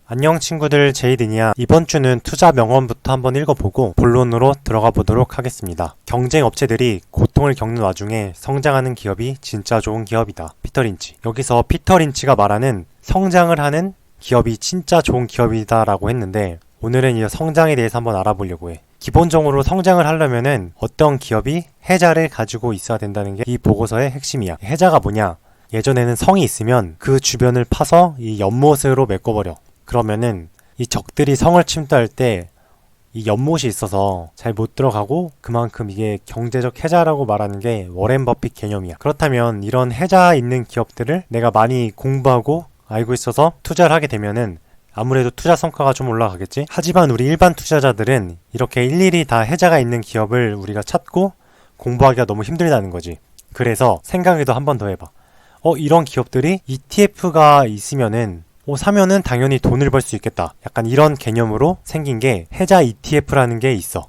안녕 친구들, 제이든이야. 이번 주는 투자 명언부터 한번 읽어보고 본론으로 들어가 보도록 하겠습니다. 경쟁 업체들이 고통을 겪는 와중에 성장하는 기업이 진짜 좋은 기업이다. 피터 린치. 여기서 피터 린치가 말하는 성장을 하는 기업이 진짜 좋은 기업이다 라고 했는데, 오늘은 이 성장에 대해서 한번 알아보려고 해. 기본적으로 성장을 하려면은 어떤 기업이 해자를 가지고 있어야 된다는 게 이 보고서의 핵심이야. 해자가 뭐냐? 예전에는 성이 있으면 그 주변을 파서 이 연못으로 메꿔버려. 그러면은 이 적들이 성을 침투할 때 이 연못이 있어서 잘 못 들어가고, 그만큼 이게 경제적 해자라고 말하는 게 워렌 버핏 개념이야. 그렇다면 이런 해자 있는 기업들을 내가 많이 공부하고 알고 있어서 투자를 하게 되면은 아무래도 투자 성과가 좀 올라가겠지? 하지만 우리 일반 투자자들은 이렇게 일일이 다 해자가 있는 기업을 우리가 찾고 공부하기가 너무 힘들다는 거지. 그래서 생각에도 한 번 더 해봐. 이런 기업들이 ETF가 있으면은 사면은 당연히 돈을 벌 수 있겠다. 약간 이런 개념으로 생긴 게 해자 ETF라는 게 있어.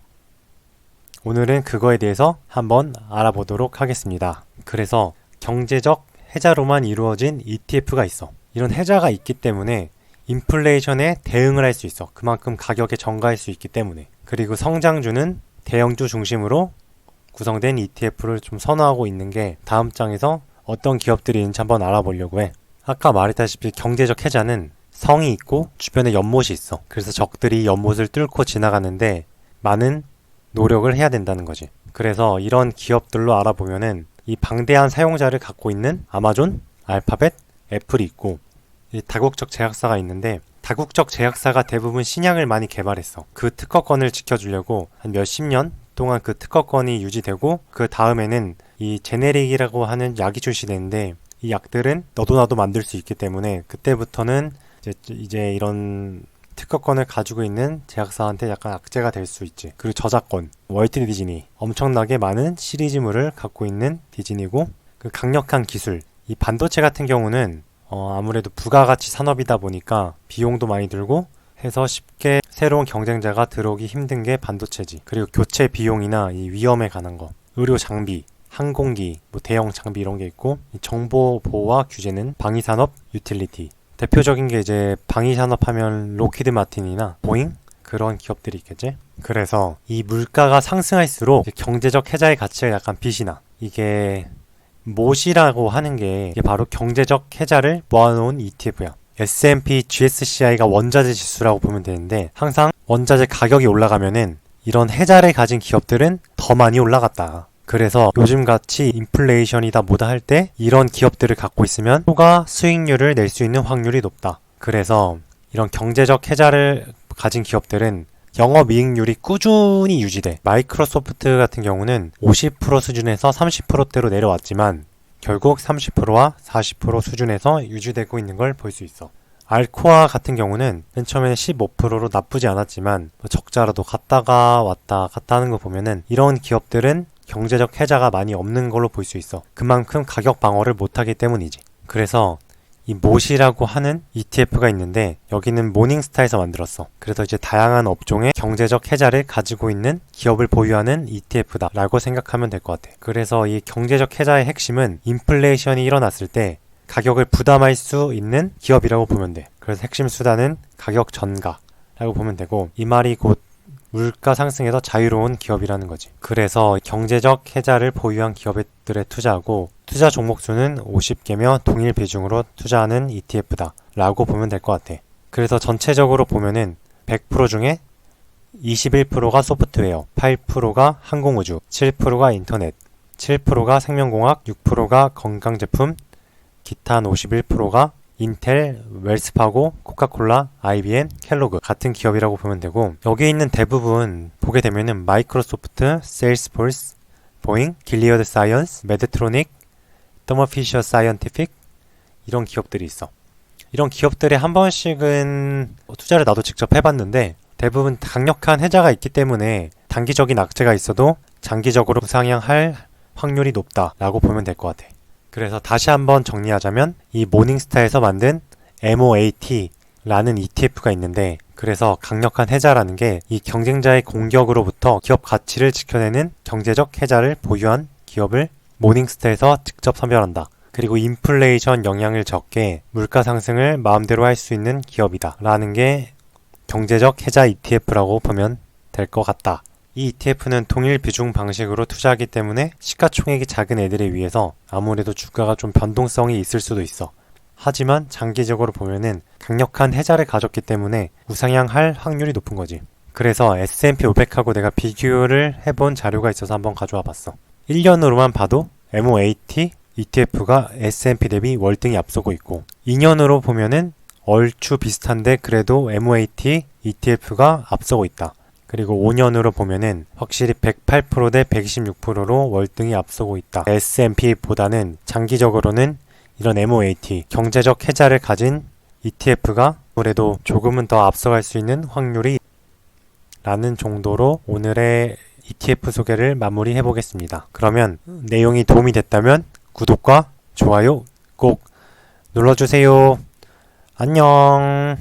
오늘은 그거에 대해서 한번 알아보도록 하겠습니다. 그래서 경제적 해자로만 이루어진 ETF가 있어. 이런 해자가 있기 때문에 인플레이션에 대응을 할 수 있어. 그만큼 가격에 전가할 수 있기 때문에. 그리고 성장주는 대형주 중심으로 구성된 ETF를 좀 선호하고 있는 게 다음 장에서 어떤 기업들이 있는지 한번 알아보려고 해. 아까 말했다시피 경제적 해자는 성이 있고 주변에 연못이 있어. 그래서 적들이 연못을 뚫고 지나가는데 많은 노력을 해야 된다는 거지. 그래서 이런 기업들로 알아보면은 이 방대한 사용자를 갖고 있는 아마존, 알파벳, 애플이 있고, 이 다국적 제약사가 있는데, 다국적 제약사가 대부분 신약을 많이 개발했어. 그 특허권을 지켜주려고 한 몇십 년 동안 그 특허권이 유지되고, 그 다음에는 이 제네릭이라고 하는 약이 출시되는데, 이 약들은 너도 나도 만들 수 있기 때문에 그때부터는 이제 이런 특허권을 가지고 있는 제약사한테 약간 악재가 될 수 있지. 그리고 저작권, 월트 디즈니, 엄청나게 많은 시리즈물을 갖고 있는 디즈니고, 그 강력한 기술, 이 반도체 같은 경우는 아무래도 부가가치 산업이다 보니까 비용도 많이 들고 해서 쉽게 새로운 경쟁자가 들어오기 힘든 게 반도체지. 그리고 교체 비용이나 이 위험에 관한 거, 의료 장비, 항공기, 대형 장비 이런 게 있고, 정보 보호와 규제는 방위산업, 유틸리티. 대표적인 게 이제 방위산업 하면 로키드 마틴이나 보잉? 그런 기업들이 있겠지? 그래서 이 물가가 상승할수록 경제적 해자의 가치가 약간 빛이 나. 이게 못이라고 하는 게 이게 바로 경제적 해자를 모아놓은 ETF야. S&P GSCI가 원자재 지수라고 보면 되는데, 항상 원자재 가격이 올라가면은 이런 해자를 가진 기업들은 더 많이 올라갔다. 그래서 요즘같이 인플레이션이다 뭐다 할 때 이런 기업들을 갖고 있으면 초과 수익률을 낼 수 있는 확률이 높다. 그래서 이런 경제적 해자를 가진 기업들은 영업이익률이 꾸준히 유지돼. 마이크로소프트 같은 경우는 50% 수준에서 30%대로 내려왔지만 결국 30%와 40% 수준에서 유지되고 있는 걸 볼 수 있어. 알코아 같은 경우는 맨 처음에는 15%로 나쁘지 않았지만 적자라도 갔다가 왔다 갔다 하는 거 보면은 이런 기업들은 경제적 해자가 많이 없는 걸로 볼 수 있어. 그만큼 가격 방어를 못하기 때문이지. 그래서 이 못이라고 하는 ETF가 있는데, 여기는 모닝스타에서 만들었어. 그래서 이제 다양한 업종의 경제적 해자를 가지고 있는 기업을 보유하는 ETF다 라고 생각하면 될 것 같아. 그래서 이 경제적 해자의 핵심은 인플레이션이 일어났을 때 가격을 부담할 수 있는 기업이라고 보면 돼. 그래서 핵심 수단은 가격 전가라고 보면 되고, 이 말이 곧 물가 상승에서 자유로운 기업이라는 거지. 그래서 경제적 해자를 보유한 기업들에 투자하고, 투자 종목 수는 50개며 동일 비중으로 투자하는 ETF다 라고 보면 될 것 같아. 그래서 전체적으로 보면은 100% 중에 21%가 소프트웨어, 8%가 항공우주, 7%가 인터넷, 7%가 생명공학, 6%가 건강제품, 기타 한 51%가 인텔, 웰스파고, 코카콜라, IBM, 켈로그 같은 기업이라고 보면 되고, 여기에 있는 대부분 보게 되면은 마이크로소프트, 세일스포스, 보잉, 길리어드 사이언스, 메드트로닉, 더머피셔 사이언티픽 이런 기업들이 있어. 이런 기업들에 한 번씩은 투자를 나도 직접 해봤는데, 대부분 강력한 해자가 있기 때문에 단기적인 악재가 있어도 장기적으로 부상향할 확률이 높다라고 보면 될 것 같아. 그래서 다시 한번 정리하자면 이 모닝스타에서 만든 MOAT라는 ETF가 있는데, 그래서 강력한 해자라는 게 이 경쟁자의 공격으로부터 기업 가치를 지켜내는 경제적 해자를 보유한 기업을 모닝스타에서 직접 선별한다. 그리고 인플레이션 영향을 적게 물가 상승을 마음대로 할 수 있는 기업이다 라는 게 경제적 해자 ETF라고 보면 될 것 같다. 이 ETF는 동일 비중 방식으로 투자하기 때문에 시가총액이 작은 애들에 비해서 아무래도 주가가 좀 변동성이 있을 수도 있어. 하지만 장기적으로 보면은 강력한 해자를 가졌기 때문에 우상향할 확률이 높은 거지. 그래서 S&P 500하고 내가 비교를 해본 자료가 있어서 한번 가져와 봤어. 1년으로만 봐도 MOAT ETF가 S&P 대비 월등히 앞서고 있고 2년으로 보면은 얼추 비슷한데 그래도 MOAT ETF가 앞서고 있다. 그리고 5년으로 보면은 확실히 108% 대 126%로 월등히 앞서고 있다. S&P보다는 장기적으로는 이런 MOAT, 경제적 해자를 가진 ETF가 아무래도 조금은 더 앞서갈 수 있는 확률이 라는 정도로 오늘의 ETF 소개를 마무리해 보겠습니다. 그러면 내용이 도움이 됐다면 구독과 좋아요 꼭 눌러주세요. 안녕.